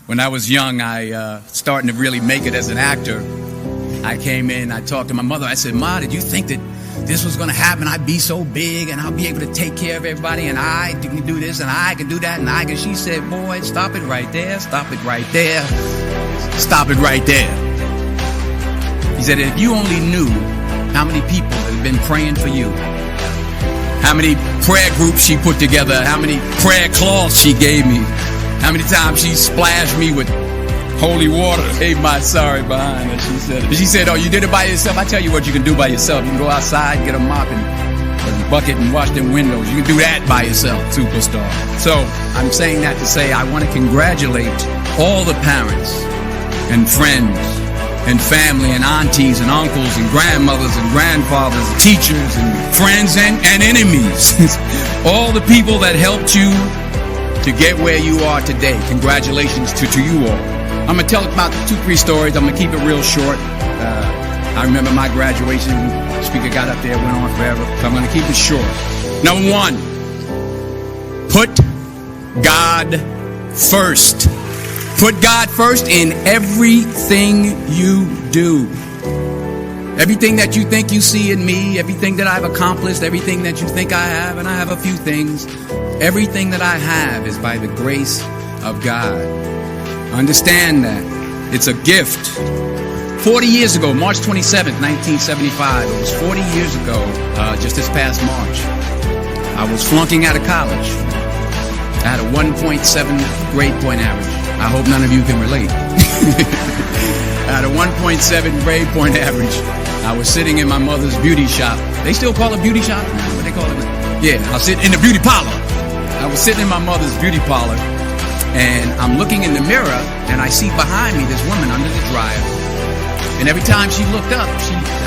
When I was young, I starting to really make it as an actor. I came in, I talked to my mother. I said, "Ma, did you think that this was going to happen? I'd be so big and I'll be able to take care of everybody and I can do this and I can do that and I can." She said, "Boy, stop it right there. Stop it right there. Stop it right there." He said, "If you only knew how many people have been praying for you, how many prayer groups she put together, how many prayer cloths she gave me, how many times she splashed me with holy water." Hey, my sorry behind her, she said. She said, "Oh, you did it by yourself? I tell you what you can do by yourself. You can go outside, get a mop and a bucket and wash them windows. You can do that by yourself, superstar." So I'm saying that to say I want to congratulate all the parents and friends and family and aunties and uncles and grandmothers and grandfathers, and teachers and friends and enemies. All the people that helped you to get where you are today. Congratulations to you all. I'm going to tell about 2-3 stories. I'm going to keep it real short. I remember my graduation. The speaker got up there, went on forever. So I'm going to keep it short. Number 1, put God first. Put God first in everything you do. Everything that you think you see in me, everything that I've accomplished, everything that you think I have, and I have a few things, everything that I have is by the grace of God. Understand that. It's a gift. 40 years ago, March 27th, 1975, it was 40 years ago, just this past March, I was flunking out of college. I had a 1.7 grade point average. I hope none of you can relate. I had a 1.7 grade point average. I was sitting in my mother's beauty shop. They still call it beauty shop? What they call it? Yeah, I was sitting in the beauty parlor. I was sitting in my mother's beauty parlor, and I'm looking in the mirror, and I see behind me this woman under the dryer. And every time she looked up,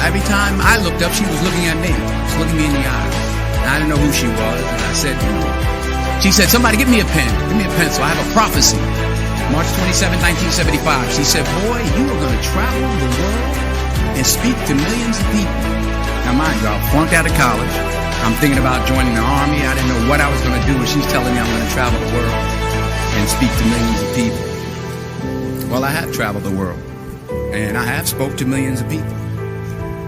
every time I looked up, she was looking at me. She was looking me in the eye. And I didn't know who she was. And I said, she said, "Somebody give me a pen. Give me a pencil. I have a prophecy." March 27, 1975. She said, "Boy, you are going to travel the world and speak to millions of people." Now, mind you, I flunked out of college. I'm thinking about joining the Army. I didn't know what I was going to do, and she's telling me I'm going to travel the world and speak to millions of people. Well, I have traveled the world, and I have spoke to millions of people.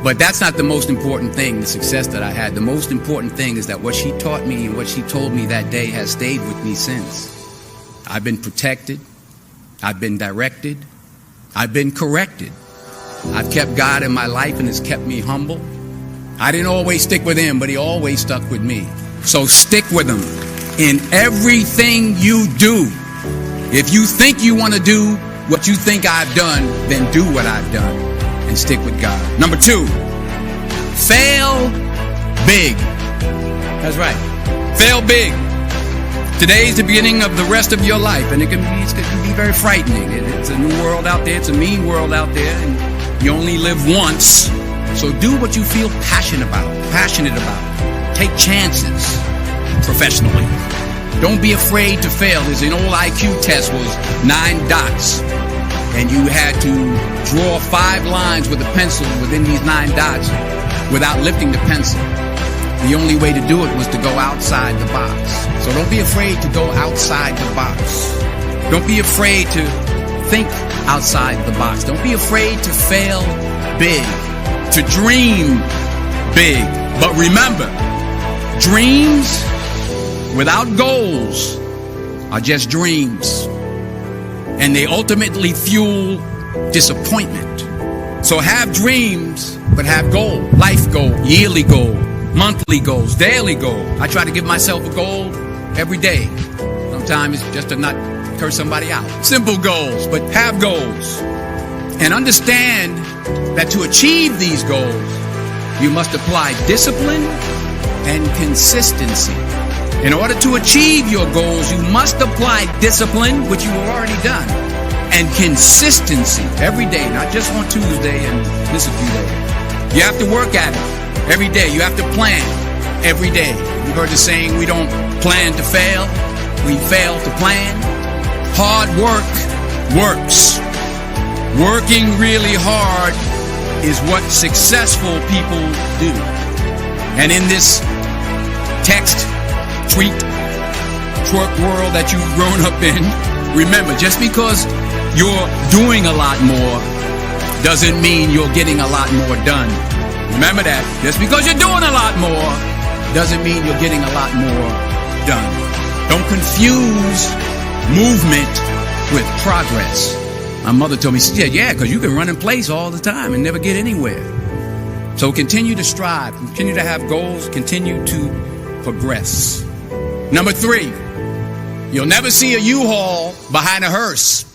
But that's not the most important thing, the success that I had. The most important thing is that what she taught me and what she told me that day has stayed with me since. I've been protected. I've been directed. I've been corrected. I've kept God in my life, and it's kept me humble. I didn't always stick with him, but he always stuck with me. So stick with him in everything you do. If you think you want to do what you think I've done, then do what I've done and stick with God. Number 2, fail big. That's right. Fail big. Today's the beginning of the rest of your life, and it can be very frightening. It's a new world out there. It's a mean world out there, and you only live once. So do what you feel passionate about. Take chances professionally. Don't be afraid to fail. There's an old IQ test, was 9 dots, and you had to draw 5 lines with a pencil within these 9 dots without lifting the pencil. The only way to do it was to go outside the box. So don't be afraid to go outside the box. Don't be afraid to think outside the box. Don't be afraid to fail big, to dream big. But remember, dreams without goals are just dreams, and they ultimately fuel disappointment. So have dreams, but have goal, life goal, yearly goal, monthly goals, daily goal. I try to give myself a goal every day. Sometimes it's just to not curse somebody out. Simple goals, but have goals. And understand that to achieve these goals, you must apply discipline and consistency. In order to achieve your goals, you must apply discipline, which you have already done, and consistency every day, not just on Tuesday and miss a few days. You have to work at it every day. You have to plan every day. You've heard the saying, we don't plan to fail, we fail to plan. Hard work works. Working really hard is what successful people do. And in this text, tweet, twerk world that you've grown up in, Remember, just because you're doing a lot more doesn't mean you're getting a lot more done. Remember that. Just because you're doing a lot more doesn't mean you're getting a lot more done. Don't confuse movement with progress. My mother told me, she said, yeah, because you can run in place all the time and never get anywhere. So continue to strive, continue to have goals, continue to progress. Number 3, you'll never see a U-Haul behind a hearse.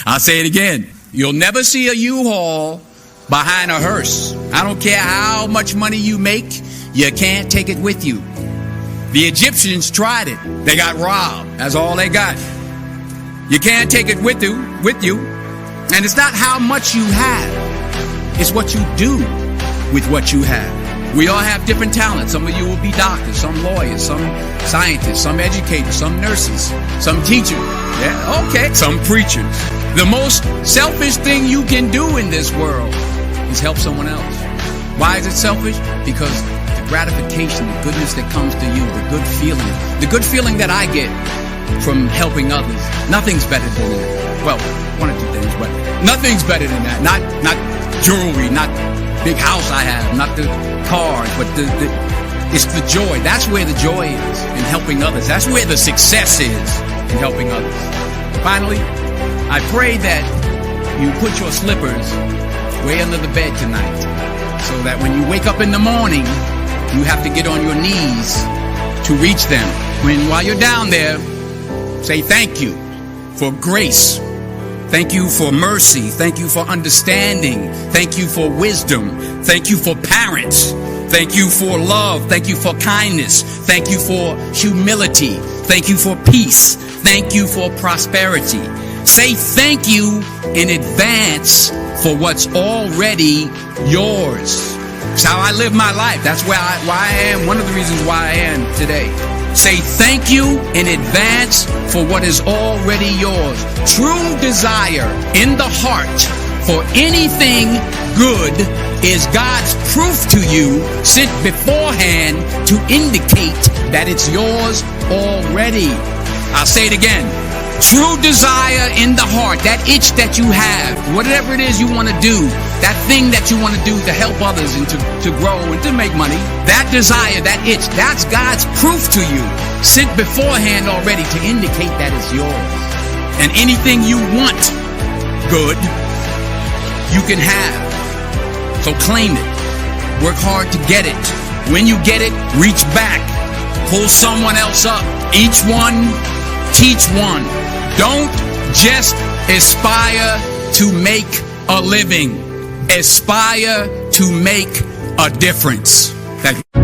I'll say it again. You'll never see a U-Haul behind a hearse. I don't care how much money you make, you can't take it with you. The Egyptians tried it. They got robbed. That's all they got. You can't take it with you. And it's not how much you have. It's what you do with what you have. We all have different talents. Some of you will be doctors, some lawyers, some scientists, some educators, some nurses, some teachers. Yeah, okay. Some preachers. The most selfish thing you can do in this world is help someone else. Why is it selfish? Because the gratification, the goodness that comes to you, the good feeling that I get from helping others, nothing's better than that. Well, one or two things, but nothing's better than that. Not jewelry, not big house I have, not the cars, but it's the joy. That's where the joy is in helping others. That's where the success is in helping others. Finally, I pray that you put your slippers way under the bed tonight, so that when you wake up in the morning, you have to get on your knees to reach them. While you're down there, say thank you for grace. Thank you for mercy. Thank you for understanding. Thank you for wisdom. Thank you for parents. Thank you for love. Thank you for kindness. Thank you for humility. Thank you for peace. Thank you for prosperity. Say thank you in advance for what's already yours. It's how I live my life. That's why I am. One of the reasons why I am today. Say thank you in advance for what is already yours. True desire in the heart for anything good is God's proof to you sent beforehand to indicate that it's yours already. I'll say it again. True desire in the heart, that itch that you have, whatever it is you want to do, that thing that you want to do to help others and to grow and to make money, that desire, that itch, that's God's proof to you, sent beforehand already to indicate that it's yours. And anything you want good, you can have. So claim it. Work hard to get it. When you get it, reach back. Pull someone else up. Each one, teach one. Don't just aspire to make a living. Aspire to make a difference. Thank you.